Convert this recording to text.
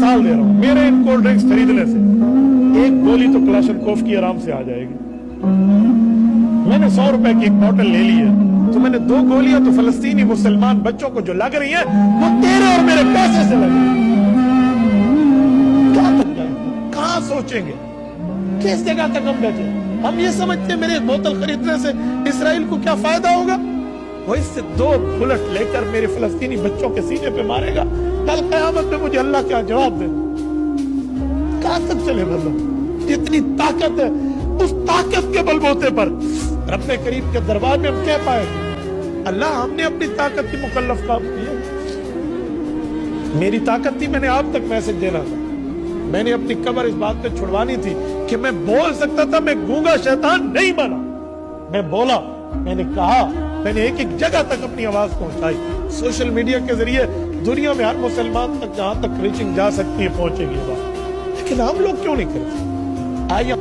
مثال دے رہا ہوں, میرے ان کولڈ ڈرنکس خریدنے سے ایک گولی تو کلاشنکوف کی آرام سے آ جائے گی. میں نے 100 روپے کی ایک بوٹل لے لی ہے, تو میں نے 2 گولیاں تو فلسطینی مسلمان بچوں کو جو لگ رہی ہیں وہ تیرے اور میرے پیسے سے لگ رہی ہیں. کیا تک جائیں گے, کہاں سوچیں گے, کس جگہ تک ہم بیٹھے؟ ہم یہ سمجھتے ہیں میرے ایک بوتل خریدنے سے اسرائیل کو کیا فائدہ ہوگا؟ وہ اس سے 2 بلٹ لے کر میرے فلسطینی بچوں کے سینے پہ مارے گا, کل قیامت میں مجھے اللہ کیا جواب دے؟ کہاں تک چلے مطلب؟ جتنی طاقت ہے اس طاقت کے بلبوتے پر رب کریم کے دربار میں ہم کہہ پائے اللہ ہم نے اپنی طاقت کی مکلف کام کیا. میری طاقت تھی, میں نے آپ تک میسج دینا تھا, میں نے اپنی قبر اس بات پہ چھڑوانی تھی کہ میں بول سکتا تھا, میں گونگا شیطان نہیں بنا. میں بولا, میں نے کہا, میں نے ایک جگہ تک اپنی آواز پہنچائی. سوشل میڈیا کے ذریعے دنیا میں ہر مسلمان تک جہاں تک ریچنگ جا سکتی ہے پہنچے گی بات, لیکن ہم لوگ کیوں نہیں کرتے؟ آئیے